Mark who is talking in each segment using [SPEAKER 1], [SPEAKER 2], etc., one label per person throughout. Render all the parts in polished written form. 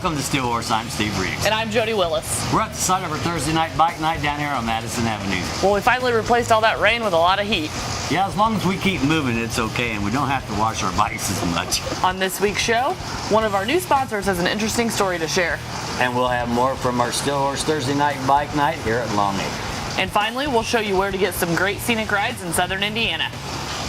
[SPEAKER 1] Welcome to Steel Horse. I'm Steve Reeves.
[SPEAKER 2] And I'm Jody Willis.
[SPEAKER 1] We're at the site of our Thursday night bike night down here on Madison Avenue.
[SPEAKER 2] Well, we finally replaced all that rain with a lot of heat.
[SPEAKER 1] Yeah, as long as we keep moving, it's okay, and we don't have to wash our bikes as much.
[SPEAKER 2] On this week's show, one of our new sponsors has an interesting story to share.
[SPEAKER 1] And we'll have more from our Steel Horse Thursday night bike night here at Long Acre.
[SPEAKER 2] And finally, we'll show you where to get some great scenic rides in southern Indiana.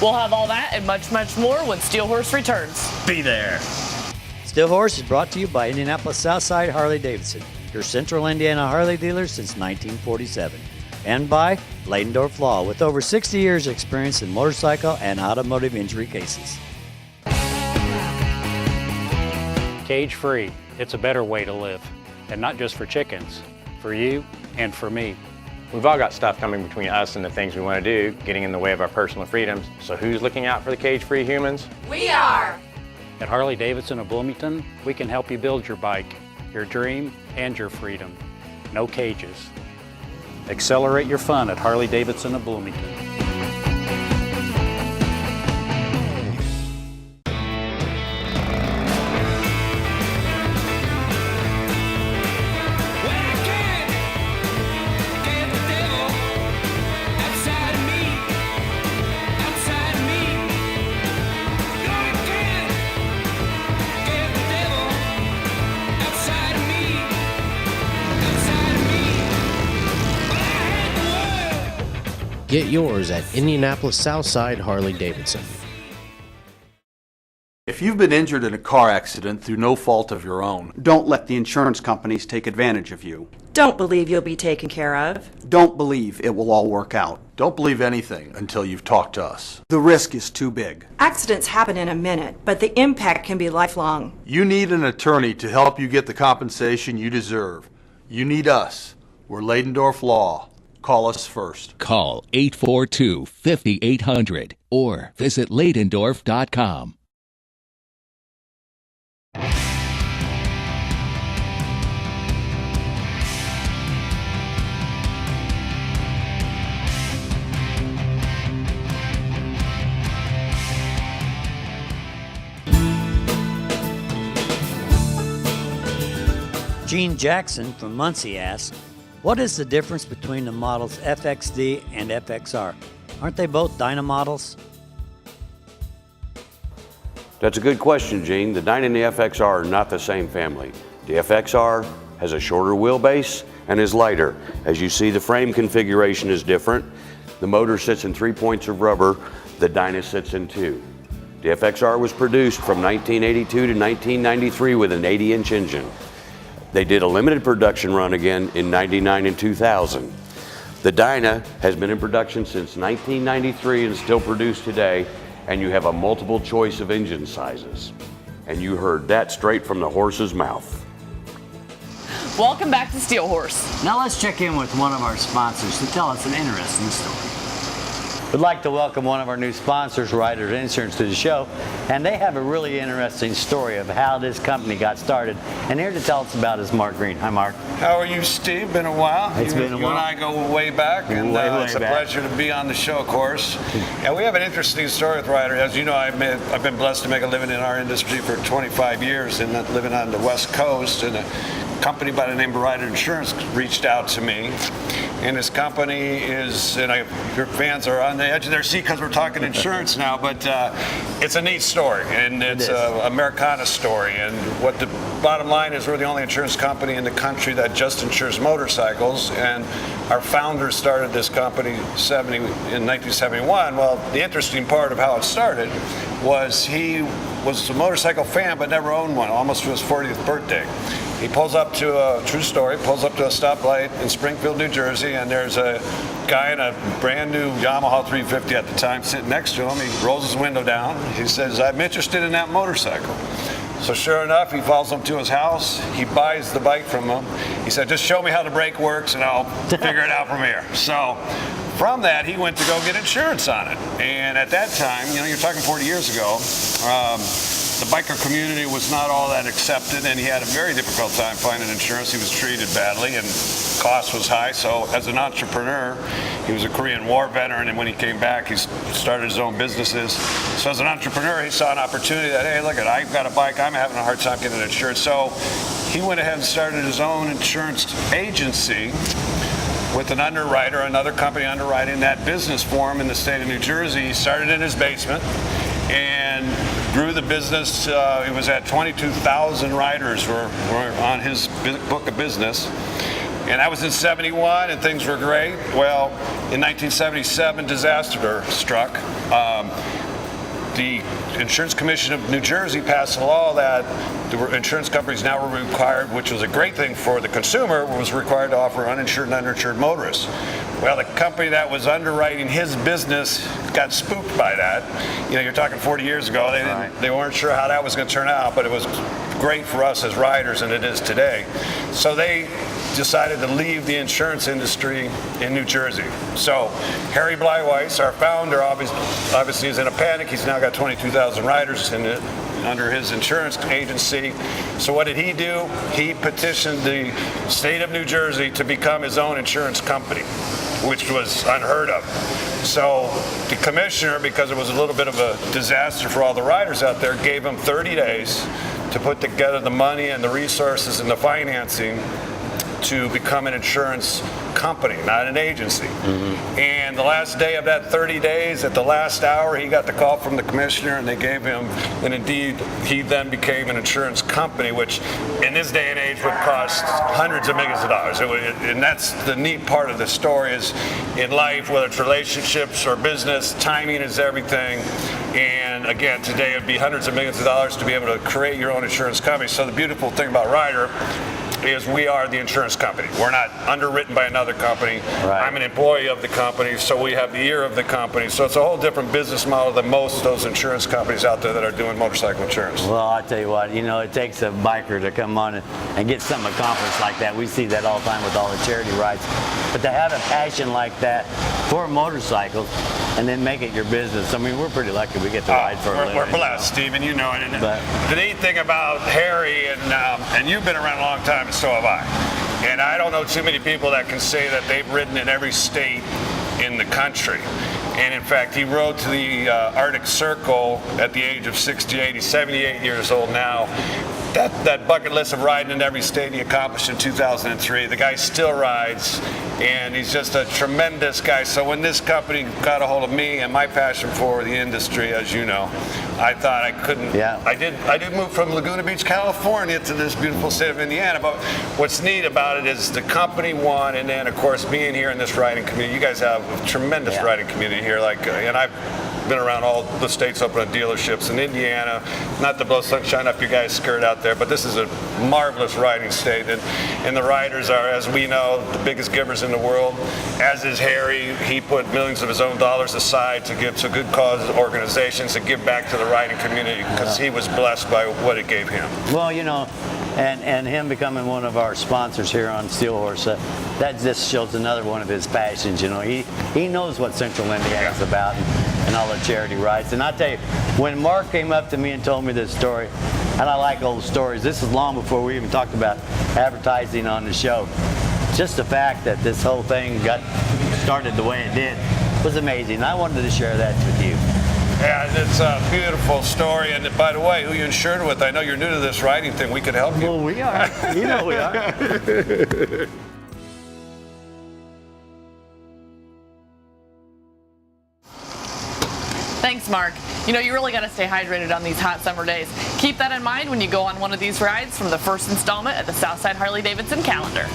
[SPEAKER 2] We'll have all that and much, much more when Steel Horse returns.
[SPEAKER 1] Be there.
[SPEAKER 3] Steel Horse is brought to you by Indianapolis Southside Harley-Davidson, your central Indiana Harley dealer since 1947. And by Leidendorf Law, with over 60 years experience in motorcycle and automotive injury cases.
[SPEAKER 4] Cage-free, it's a better way to live. And not just for chickens, for you and for me.
[SPEAKER 5] We've all got stuff coming between us and the things we want to do, getting in the way of our personal freedoms. So who's looking out for the cage-free humans?
[SPEAKER 6] We are!
[SPEAKER 4] At Harley-Davidson of Bloomington, we can help you build your bike, your dream, and your freedom. No cages. Accelerate your fun at Harley-Davidson of Bloomington.
[SPEAKER 7] Get yours at Indianapolis Southside Harley-Davidson.
[SPEAKER 8] If you've been injured in a car accident through no fault of your own,
[SPEAKER 9] don't let the insurance companies take advantage of you.
[SPEAKER 6] Don't believe you'll be taken care of.
[SPEAKER 9] Don't believe it will all work out.
[SPEAKER 8] don't believe anything until you've talked to us.
[SPEAKER 9] The risk is too big.
[SPEAKER 6] Accidents happen in a minute, but the impact can be lifelong.
[SPEAKER 8] You need an attorney to help you get the compensation you deserve. You need us. We're Leidendorf Law. Call us first.
[SPEAKER 10] Call 842-5800 or visit Leidendorf.com.
[SPEAKER 3] Gene Jackson from Muncie asks, what is the difference between the models FXD and FXR? Aren't they both Dyna models?
[SPEAKER 11] That's a good question, Gene. The Dyna and the FXR are not the same family. The FXR has a shorter wheelbase and is lighter. As you see, the frame configuration is different. The motor sits in 3 points of rubber. The Dyna sits in 2. The FXR was produced from 1982 to 1993 with an 80-inch engine. They did a limited production run again in 99 and 2000. The Dyna has been in production since 1993 and still produced today, and you have a multiple choice of engine sizes. And you heard that straight from the horse's mouth.
[SPEAKER 2] Welcome back to Steel Horse.
[SPEAKER 1] Now let's check in with one of our sponsors to tell us an interesting story.
[SPEAKER 3] We'd like to welcome one of our new sponsors, Ryder Insurance, to the show, and they have a really interesting story of how this company got started. And here to tell us about is Mark Green. Hi, Mark.
[SPEAKER 12] How are you, Steve? Been a while.
[SPEAKER 3] It's been a while.
[SPEAKER 12] You and I go way back, and it's a pleasure to be on the show, of course. Yeah, we have an interesting story with Ryder. As you know, I've been blessed to make a living in our industry for 25 years, and living on the West Coast, and a company by the name of Ryder Insurance reached out to me. And this company is, and your fans are on the edge of their seat because we're talking insurance now, but it's a neat story, and it's an Americana story. And what the bottom line is, we're the only insurance company in the country that just insures motorcycles. And our founder started this company in 1971. Well, the interesting part of how it started was he was a motorcycle fan but never owned one, almost to his 40th birthday. He pulls up to a true story, pulls up to a stoplight in Springfield, New Jersey, and there's a guy in a brand new Yamaha 350 at the time sitting next to him. He rolls his window down. He says, "I'm interested in that motorcycle." So sure enough, he follows him to his house. He buys the bike from him. He said, "Just show me how the brake works and I'll figure it out from here." So from that, he went to go get insurance on it. And at that time, you're talking 40 years ago, the biker community was not all that accepted, and he had a very difficult time finding insurance. He was treated badly, and cost was high. So as an entrepreneur, he was a Korean War veteran, and when he came back, he started his own businesses. So as an entrepreneur, he saw an opportunity that, hey, look, I've got a bike, I'm having a hard time getting insurance. So he went ahead and started his own insurance agency with an underwriter, another company underwriting that business for him in the state of New Jersey. He started in his basement and grew the business. He was at 22,000 riders were on his book of business. And that was in 71, and things were great. Well, in 1977, disaster struck. The Insurance Commission of New Jersey passed a law that the insurance companies now were required, which was a great thing for the consumer, was required to offer uninsured and underinsured motorists. Well, the company that was underwriting his business got spooked by that. You know, you're talking 40 years ago. They weren't sure how that was going to turn out, but it was great for us as riders, and it is today. So they decided to leave the insurance industry in New Jersey. So Harry Bleiweiss, our founder, obviously is in a panic. He's now got 22,000 riders in it under his insurance agency. So what did he do? He petitioned the state of New Jersey to become his own insurance company, which was unheard of. So the commissioner, because it was a little bit of a disaster for all the riders out there, gave him 30 days to put together the money and the resources and the financing to become an insurance company, not an agency. And the last day of that 30 days, at the last hour, he got the call from the commissioner, and they gave him, and indeed, he then became an insurance company, which in this day and age would cost hundreds of millions of dollars. And that's the neat part of the story is in life, whether it's relationships or business, timing is everything. And again, today it would be hundreds of millions of dollars to be able to create your own insurance company. So the beautiful thing about Ryder is we are the insurance company. We're not underwritten by another company. Right. I'm an employee of the company, so we have the ear of the company. So it's a whole different business model than most of those insurance companies out there that are doing motorcycle insurance.
[SPEAKER 1] Well, I'll tell you what, it takes a biker to come on and get something accomplished like that. We see that all the time with all the charity rides. But to have a passion like that for motorcycles and then make it your business, I mean, we're pretty lucky we get to ride for a living.
[SPEAKER 12] We're blessed, Stephen, you know it. And the neat thing about Harry, and you've been around a long time, and so have I. And I don't know too many people that can say that they've ridden in every state in the country. And in fact, he rode to the Arctic Circle at the age of 68. He's 78 years old now. That bucket list of riding in every state he accomplished in 2003. The guy still rides, and he's just a tremendous guy. So when this company got a hold of me and my passion for the industry, as you know, I thought I couldn't. Yeah. I did move from Laguna Beach, California to this beautiful state of Indiana. But what's neat about it is the company won, and then of course being here in this riding community. You guys have a tremendous riding community here. And I've been around all the states opening dealerships in Indiana. Not to blow sunshine up your guys' skirt out there, but this is a marvelous riding state. And the riders are, as we know, the biggest givers in the world, as is Harry. He put millions of his own dollars aside to give to good cause organizations to give back to the riding community because he was blessed by what it gave him.
[SPEAKER 1] Well, and him becoming one of our sponsors here on Steel Horse, that just shows another one of his passions. He knows what Central Indiana is about and all the charity rides. And I tell you, when Mark came up to me and told me this story, and I like old stories, this is long before we even talked about advertising on the show. Just the fact that this whole thing got started the way it did was amazing. I wanted to share that with you.
[SPEAKER 12] Yeah, it's a beautiful story. And by the way, who you insured with, I know you're new to this riding thing. We could help you.
[SPEAKER 1] Well, we are. We are.
[SPEAKER 2] Thanks, Mark. You really got to stay hydrated on these hot summer days. Keep that in mind when you go on one of these rides from the first installment at the Southside Harley-Davidson calendar.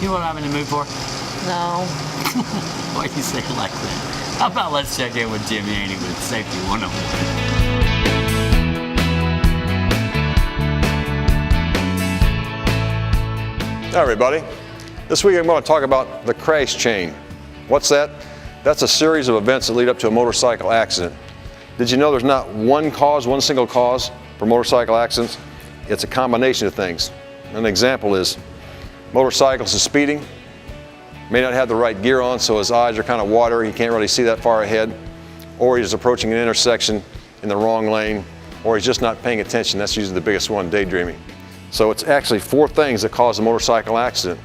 [SPEAKER 1] You know what I'm in the mood for?
[SPEAKER 2] No.
[SPEAKER 1] Why do you say it like that? How about let's check in with Jim Yaney with Safety 101.
[SPEAKER 13] Hi everybody. This week I'm going to talk about the crash chain. What's that? That's a series of events that lead up to a motorcycle accident. Did you know there's not one single cause for motorcycle accidents? It's a combination of things. An example is motorcyclist is speeding, may not have the right gear on, so his eyes are kind of watery, he can't really see that far ahead, or he's approaching an intersection in the wrong lane, or he's just not paying attention. That's usually the biggest one, daydreaming. So it's actually 4 things that cause a motorcycle accident.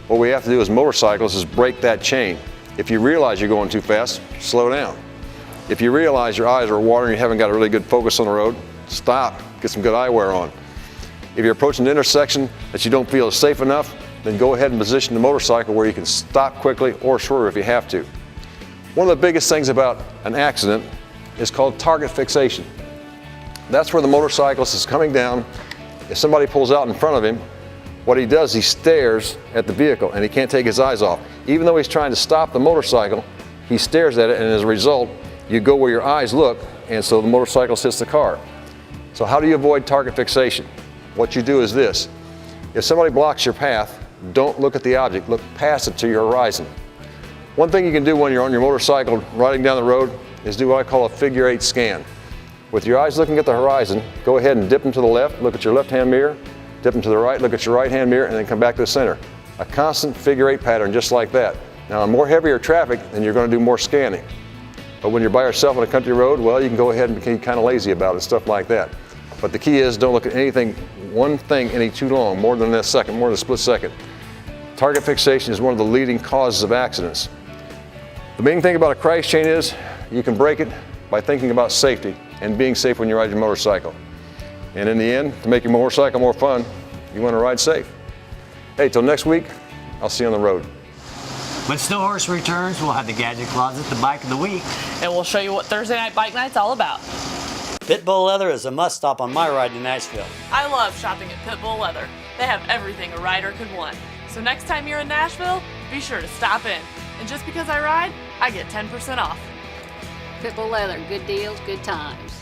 [SPEAKER 13] What we have to do as motorcyclists is break that chain. If you realize you're going too fast, slow down. If you realize your eyes are watering, you haven't got a really good focus on the road, stop, get some good eyewear on. If you're approaching an intersection that you don't feel is safe enough, then go ahead and position the motorcycle where you can stop quickly or shorter if you have to. One of the biggest things about an accident is called target fixation. That's where the motorcyclist is coming down. If somebody pulls out in front of him, what he does, he stares at the vehicle and he can't take his eyes off. Even though he's trying to stop the motorcycle, he stares at it, and as a result, you go where your eyes look, and so the motorcyclist hits the car. So how do you avoid target fixation? What you do is this. If somebody blocks your path, don't look at the object, look past it to your horizon. One thing you can do when you're on your motorcycle riding down the road is do what I call a figure 8 scan. With your eyes looking at the horizon, go ahead and dip them to the left, look at your left-hand mirror, dip them to the right, look at your right-hand mirror, and then come back to the center. A constant figure 8 pattern just like that. Now, in more heavier traffic, then you're going to do more scanning. But when you're by yourself on a country road, well, you can go ahead and be kind of lazy about it, stuff like that. But the key is don't look at anything, one thing any too long, more than a second, more than a split second. Target fixation is one of the leading causes of accidents. The main thing about a crash chain is you can break it by thinking about safety and being safe when you ride your motorcycle. And in the end, to make your motorcycle more fun, you want to ride safe. Hey, till next week, I'll see you on the road.
[SPEAKER 1] When Snow Horse returns, we'll have the Gadget Closet, the Bike of the Week.
[SPEAKER 2] And we'll show you what Thursday Night Bike Night's all about.
[SPEAKER 3] Pitbull Leather is a must-stop on my ride to Nashville.
[SPEAKER 2] I love shopping at Pitbull Leather. They have everything a rider could want. So next time you're in Nashville, be sure to stop in. And just because I ride, I get 10% off.
[SPEAKER 14] Pitbull Leather, good deals, good times.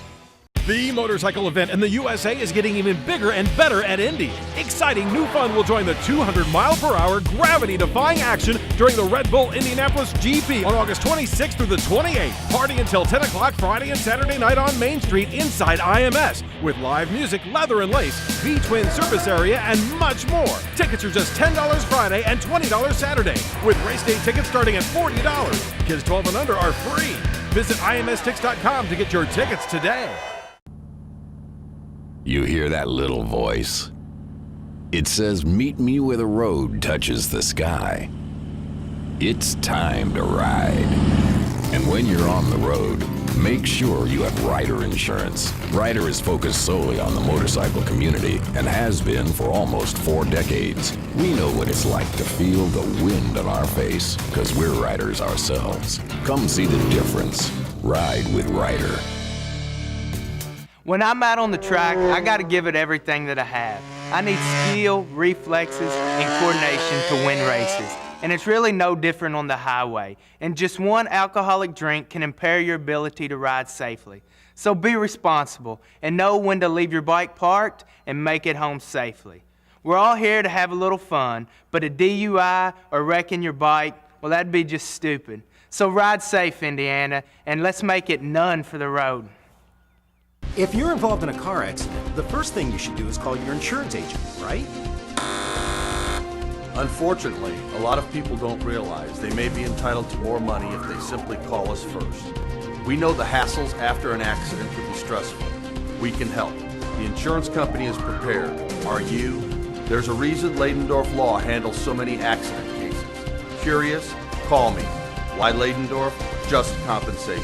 [SPEAKER 15] The motorcycle event in the USA is getting even bigger and better at Indy. Exciting new fun will join the 200-mile-per-hour gravity-defying action during the Red Bull Indianapolis GP on August 26th through the 28th. Party until 10 o'clock Friday and Saturday night on Main Street inside IMS with live music, leather and lace, V-twin service area, and much more. Tickets are just $10 Friday and $20 Saturday, with race day tickets starting at $40. Kids 12 and under are free. Visit imstix.com to get your tickets today.
[SPEAKER 10] You hear that little voice? It says, "Meet me where the road touches the sky." It's time to ride. And when you're on the road, make sure you have Ryder Insurance. Ryder is focused solely on the motorcycle community and has been for almost 4 decades. We know what it's like to feel the wind on our face because we're riders ourselves. Come see the difference. Ride with Ryder.
[SPEAKER 16] When I'm out on the track, I got to give it everything that I have. I need skill, reflexes, and coordination to win races. And it's really no different on the highway. And just one alcoholic drink can impair your ability to ride safely. So be responsible and know when to leave your bike parked and make it home safely. We're all here to have a little fun, but a DUI or wrecking your bike, well, that'd be just stupid. So ride safe, Indiana, and let's make it none for the road.
[SPEAKER 17] If you're involved in a car accident, the first thing you should do is call your insurance agent, right?
[SPEAKER 8] Unfortunately, a lot of people don't realize they may be entitled to more money if they simply call us first. We know the hassles after an accident can be stressful. We can help. The insurance company is prepared. Are you? There's a reason Leidendorf Law handles so many accident cases. Curious? Call me. Why Leidendorf? Just compensation.